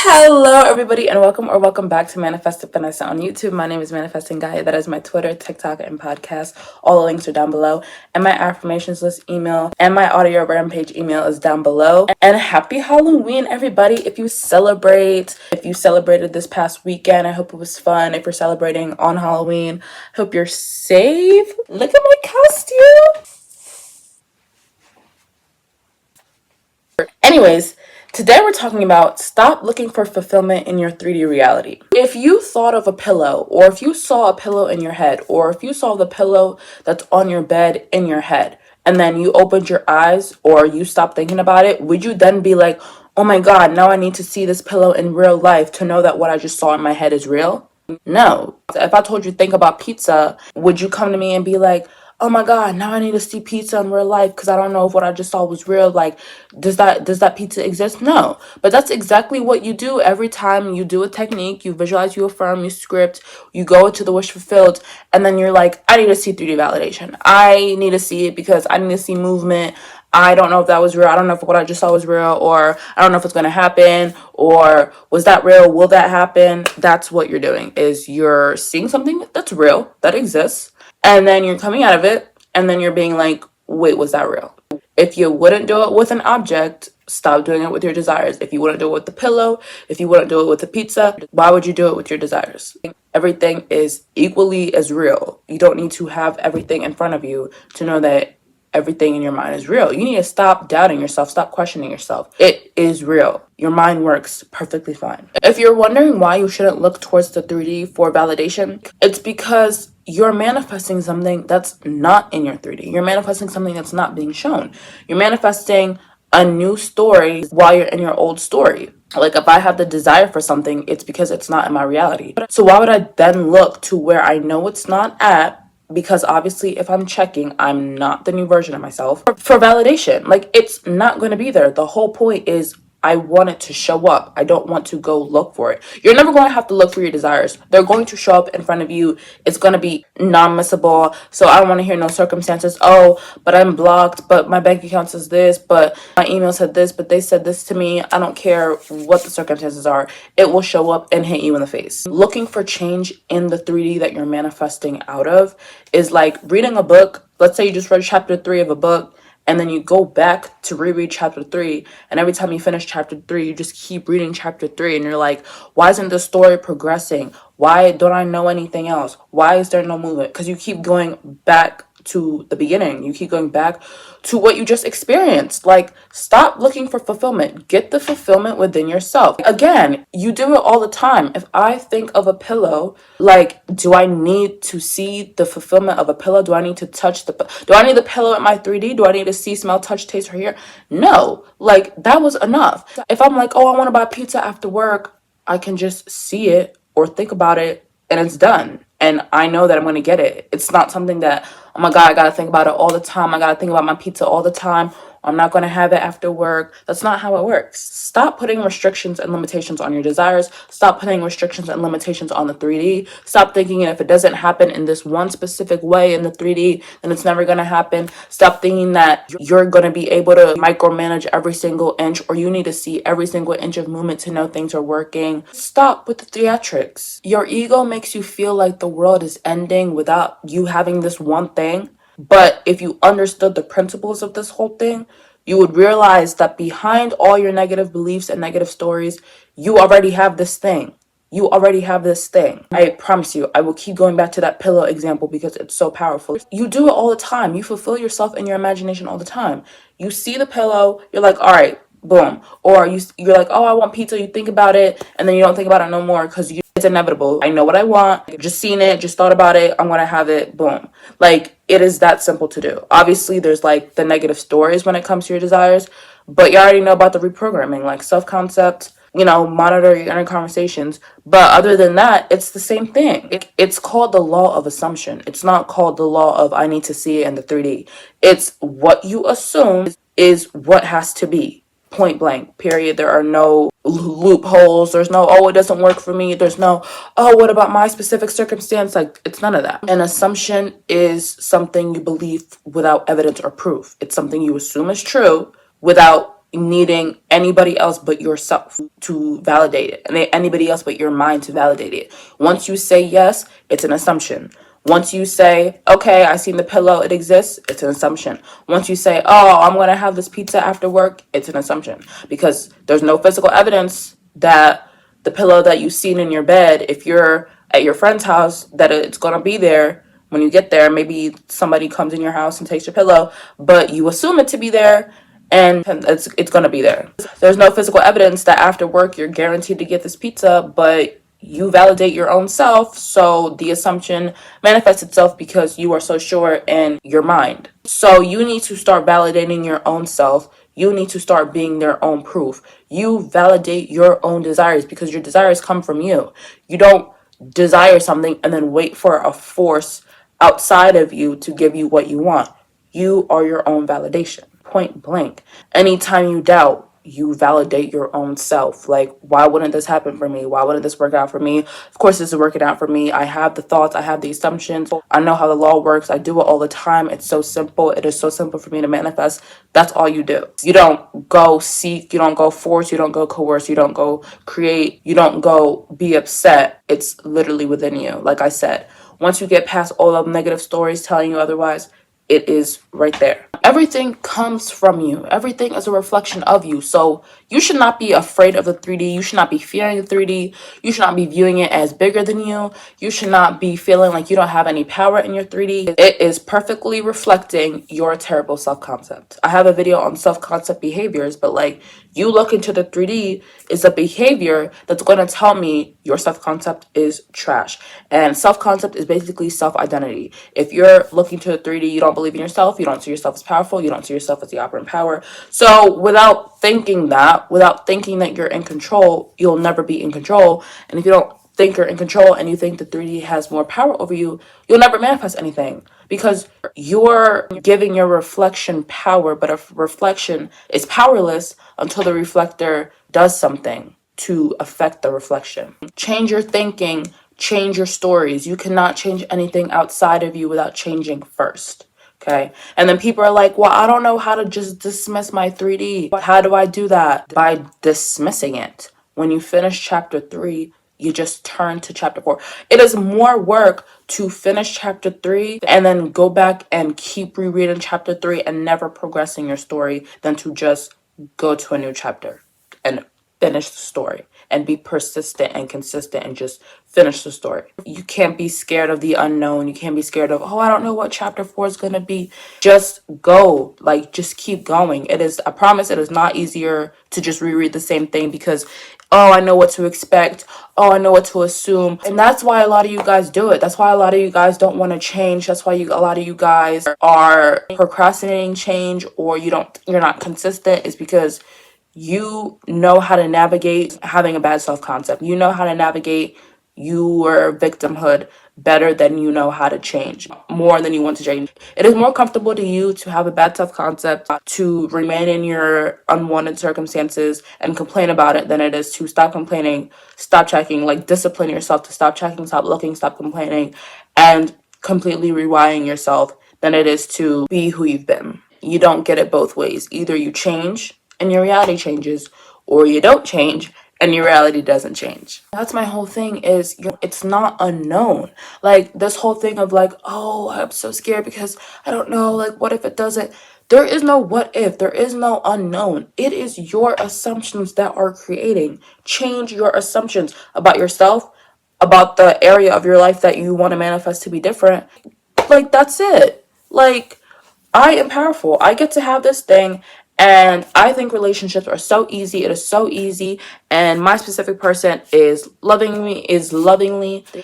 Hello, everybody, and welcome back to Manifest with Finesse on YouTube. My name is Manifesting Gaia. That is my Twitter, TikTok, and podcast. All the links are down below. And my affirmations list email and my audio rampage email is down below. And happy Halloween, everybody. If you celebrated this past weekend, I hope it was fun. If you're celebrating on Halloween, hope you're safe. Look at my costume. Anyways, today we're talking about stop looking for fulfillment in your 3D reality. If you thought of a pillow, or if you saw a pillow in your head, or if you saw the pillow that's on your bed in your head, and then you opened your eyes or you stopped thinking about it, would you then be like, oh my God, now I need to see this pillow in real life to know that what I just saw in my head is real? No. If I told you think about pizza, would you come to me and be like, oh my God, now I need to see pizza in real life because I don't know if what I just saw was real. Like, does that pizza exist? No. But that's exactly what you do every time you do a technique, you visualize, you affirm, you script, you go into the wish fulfilled, and then you're like, I need to see 3D validation. I need to see it because I need to see movement. I don't know if that was real. I don't know if what I just saw was real, or I don't know if it's going to happen, or was that real? Will that happen? That's what you're doing, is you're seeing something that's real, that exists, and then you're coming out of it, and then you're being like, wait, was that real? If you wouldn't do it with an object, stop doing it with your desires. If you wouldn't do it with the pillow, if you wouldn't do it with the pizza, why would you do it with your desires? Everything is equally as real. You don't need to have everything in front of you to know that everything in your mind is real. You need to stop doubting yourself, stop questioning yourself. It is real. Your mind works perfectly fine. If you're wondering why you shouldn't look towards the 3D for validation, it's because you're manifesting something that's not in your 3D. You're manifesting something that's not being shown. You're manifesting a new story while you're in your old story. Like, if I have the desire for something, it's because it's not in my reality. So why would I then look to where I know it's not at? Because obviously, if I'm checking, I'm not the new version of myself for validation. Like, it's not going to be there. The whole point is I want it to show up. I don't want to go look for it. You're never going to have to look for your desires. They're going to show up in front of you. It's going to be non-missable. So I don't want to hear no circumstances. Oh, but I'm blocked, but my bank account says this, but my email said this, but they said this to me. I don't care what the circumstances are. It will show up and hit you in the face. Looking for change in the 3D that you're manifesting out of is like reading a book. Let's say you just read chapter 3 of a book, and then you go back to reread chapter 3, and every time you finish chapter 3, you just keep reading chapter 3, and you're like, why isn't the story progressing? Why don't I know anything else? Why is there no movement? Because you keep going back to the beginning. You keep going back to what you just experienced. Like, stop looking for fulfillment. Get the fulfillment within yourself. Again, you do it all the time. If I think of a pillow, like, do I need to see the fulfillment of a pillow? Do I need to touch do I need the pillow in my 3D? Do I need to see, smell, touch, taste, or hear? No. Like, that was enough. If I'm like, oh, I want to buy pizza after work, I can just see it or think about it, and it's done. And I know that I'm going to get it. It's not something that, oh my God, I got to think about it all the time. I got to think about my pizza all the time. I'm not going to have it after work. That's not how it works. Stop putting restrictions and limitations on your desires. Stop putting restrictions and limitations on the 3D. Stop thinking if it doesn't happen in this one specific way in the 3D, then it's never going to happen. Stop thinking that you're going to be able to micromanage every single inch, or you need to see every single inch of movement to know things are working. Stop with the theatrics. Your ego makes you feel like the world is ending without you having this one thing. But if you understood the principles of this whole thing, you would realize that behind all your negative beliefs and negative stories, you already have this thing. You already have this thing. I promise you, I will keep going back to that pillow example because it's so powerful. You do it all the time. You fulfill yourself in your imagination all the time. You see the pillow, you're like, all right, boom. Or you're like, oh, I want pizza. You think about it, and then you don't think about it no more because it's inevitable. I know what I want. Just seen it, just thought about it. I'm going to have it. Boom. Like, it is that simple to do. Obviously, there's like the negative stories when it comes to your desires, but you already know about the reprogramming, like self-concept, monitor your inner conversations. But other than that, it's the same thing. It's called the law of assumption. It's not called the law of I need to see it in the 3D. It's what you assume is what has to be. Point blank, period. There are no loopholes. There's no, oh, it doesn't work for me. There's no, oh, what about my specific circumstance? Like, it's none of that. An assumption is something you believe without evidence or proof. It's something you assume is true without needing anybody else but yourself to validate it, and anybody else but your mind to validate it. Once you say yes, it's an assumption. Once you say, okay, I seen the pillow, it exists, it's an assumption. Once you say, oh, I'm gonna have this pizza after work, it's an assumption. Because there's no physical evidence that the pillow that you've seen in your bed, if you're at your friend's house, that it's gonna be there when you get there. Maybe somebody comes in your house and takes your pillow, but you assume it to be there, and it's gonna be there. There's no physical evidence that after work you're guaranteed to get this pizza, but you validate your own self, so the assumption manifests itself because you are so sure in your mind. So you need to start validating your own self. You need to start being their own proof. You validate your own desires because your desires come from you. You don't desire something and then wait for a force outside of you to give you what you want. You are your own validation, point blank. Anytime you doubt, you validate your own self. Like, why wouldn't this happen for me? Why wouldn't this work out for me? Of course, this is working out for me. I have the thoughts, I have the assumptions. I know how the law works. I do it all the time. It's so simple. It is so simple for me to manifest. That's all you do. You don't go seek, you don't go force, you don't go coerce, you don't go create, you don't go be upset. It's literally within you. Like I said, once you get past all of negative stories telling you otherwise, it is right there. Everything comes from you. Everything is a reflection of you. So you should not be afraid of the 3D. You should not be fearing the 3D. You should not be viewing it as bigger than you. You should not be feeling like you don't have any power in your 3D. It is perfectly reflecting your terrible self-concept. I have a video on self-concept behaviors, but like, you look into the 3D is a behavior that's going to tell me your self-concept is trash. And self-concept is basically self-identity. If you're looking to the 3D, you don't believe in yourself, you don't see yourself as powerful, you don't see yourself as the operant power. So without thinking that you're in control, you'll never be in control. And if you don't think you're in control and you think the 3D has more power over you, you'll never manifest anything because you're giving your reflection power, but a reflection is powerless until the reflector does something to affect the reflection. Change your thinking, change your stories. You cannot change anything outside of you without changing first. Okay. And then people are like, well, I don't know how to just dismiss my 3D. How do I do that? By dismissing it. When you finish chapter 3, you just turn to chapter 4. It is more work to finish chapter 3 and then go back and keep rereading chapter 3 and never progressing your story than to just go to a new chapter and finish the story and be persistent and consistent and just finish the story. You can't be scared of the unknown. You can't be scared of, oh, I don't know what chapter 4 is going to be. Just go. Like, just keep going. It is, I promise, it is not easier to just reread the same thing because, oh, I know what to expect. Oh, I know what to assume. And that's why a lot of you guys do it. That's why a lot of you guys don't want to change. That's why a lot of you guys are procrastinating change, or you're not consistent, is because you know how to navigate having a bad self-concept. You know how to navigate your victimhood better than you know how to change, more than you want to change. It is more comfortable to you to have a bad self-concept, to remain in your unwanted circumstances and complain about it, than it is to stop complaining, stop checking, like discipline yourself to stop checking, stop looking, stop complaining, and completely rewiring yourself, than it is to be who you've been. You don't get it both ways. Either you change and your reality changes, or you don't change and your reality doesn't change. That's my whole thing, is it's not unknown. Like, this whole thing of like, oh, I'm so scared because I don't know, like, what if it doesn't? There is no what if. There is no unknown. It is your assumptions that are creating. Change your assumptions about yourself, about the area of your life that you want to manifest to be different. Like, that's it. Like, I am powerful. I get to have this thing. And I think relationships are so easy. It is so easy. And my specific person is lovingly.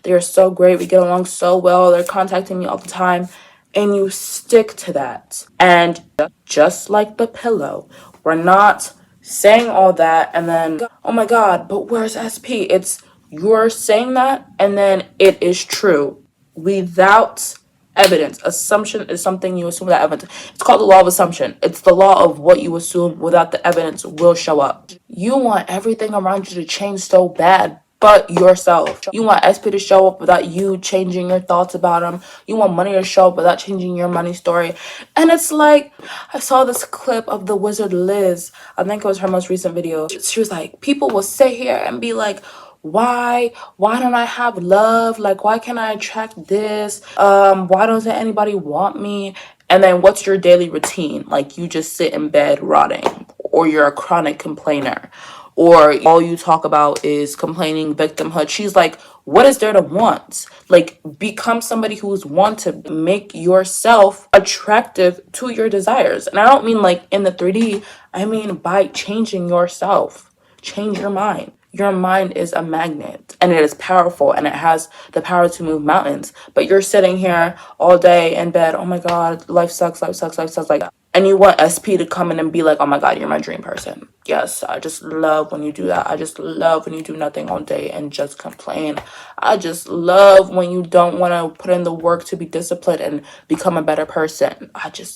They are so great. We get along so well. They're contacting me all the time. And you stick to that. And just like the pillow, we're not saying all that and then, oh my God, but where's SP? It's, you're saying that and then it is true without evidence. Assumption is something you assume without evidence. It's called the law of assumption. It's the law of what you assume without the evidence will show up. You want everything around you to change so bad, but yourself. You want SP to show up without you changing your thoughts about him. You want money to show up without changing your money story. And it's like, I saw this clip of the wizard Liz. I think it was her most recent video. She was like, people will sit here and be like, why don't I have love? Like, why can't I attract this? Why doesn't anybody want me? And then what's your daily routine? Like, you just sit in bed rotting, or you're a chronic complainer, or all you talk about is complaining, victimhood. She's like, what is there to want? Like, become somebody who's want to make yourself attractive to your desires. And I don't mean like in the 3D, I mean by changing yourself. Change your mind. Your mind is a magnet, and it is powerful, and it has the power to move mountains. But you're sitting here all day in bed, oh my God, life sucks, life sucks, life sucks, like, and you want SP to come in and be like, oh my God, you're my dream person. Yes, I just love when you do that. I just love when you do nothing all day and just complain. I just love when you don't want to put in the work to be disciplined and become a better person.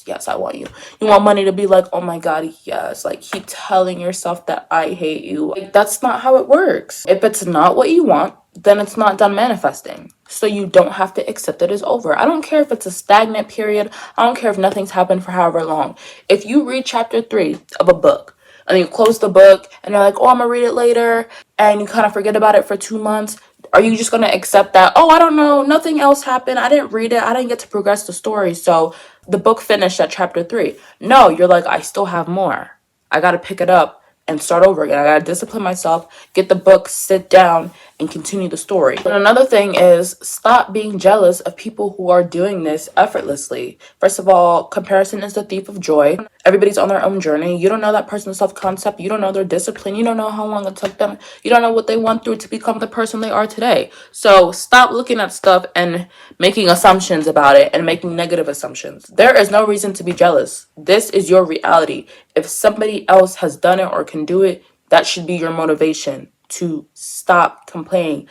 Yes, I want you. You want money to be like, oh my God, yes. Like, keep telling yourself that I hate you. Like, that's not how it works. If it's not what you want, then it's not done manifesting. So you don't have to accept it as over. I don't care if it's a stagnant period. I don't care if nothing's happened for however long. If you read chapter 3 of a book and you close the book and you're like, oh, I'm gonna read it later, and you kind of forget about it for 2 months, are you just gonna accept that, oh, I don't know, nothing else happened, I didn't read it, I didn't get to progress the story, so the book finished at chapter 3? No, you're like, I still have more. I gotta pick it up and start over again. I gotta discipline myself, get the book, sit down, and continue the story. And another thing is, stop being jealous of people who are doing this effortlessly. First of all, comparison is the thief of joy. Everybody's on their own journey. You don't know that person's self-concept. You don't know their discipline. You don't know how long it took them. You don't know what they went through to become the person they are today. So stop looking at stuff and making assumptions about it and making negative assumptions. There is no reason to be jealous. This is your reality. If somebody else has done it or can do it, that should be your motivation to stop complaining.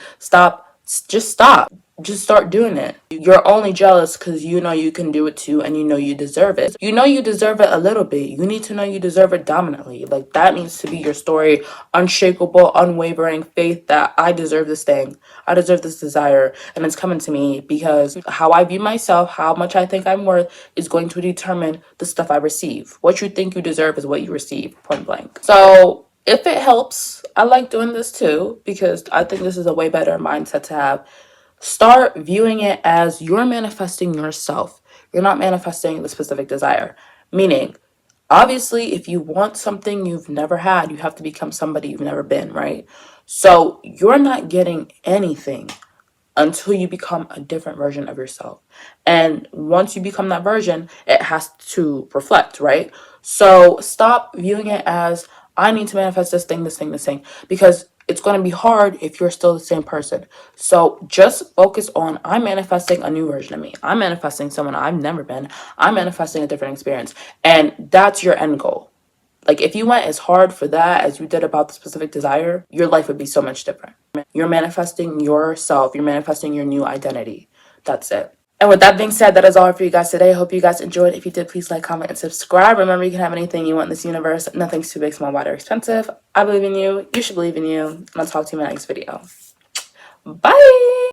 Just stop. Just start doing it. You're only jealous because you know you can do it too, and you know you deserve it. You know you deserve it a little bit. You need to know you deserve it dominantly. Like, that needs to be your story. Unshakable, unwavering faith that I deserve this thing. I deserve this desire, and it's coming to me, because how I view myself, how much I think I'm worth, is going to determine the stuff I receive. What you think you deserve is what you receive, point blank. So if it helps, I like doing this too, because I think this is a way better mindset to have. Start viewing it as you're manifesting yourself. You're not manifesting the specific desire. Meaning, obviously, if you want something you've never had, you have to become somebody you've never been, right? So you're not getting anything until you become a different version of yourself. And once you become that version, it has to reflect, right? So stop viewing it as, I need to manifest this thing, this thing, this thing, because it's going to be hard if you're still the same person. So just focus on, I'm manifesting a new version of me. I'm manifesting someone I've never been. I'm manifesting a different experience. And that's your end goal. Like, if you went as hard for that as you did about the specific desire, your life would be so much different. You're manifesting yourself. You're manifesting your new identity. That's it. And with that being said, that is all for you guys today. I hope you guys enjoyed. If you did, please like, comment, and subscribe. Remember, you can have anything you want in this universe. Nothing's too big, small, wide, or expensive. I believe in you. You should believe in you. And I'll talk to you in my next video. Bye!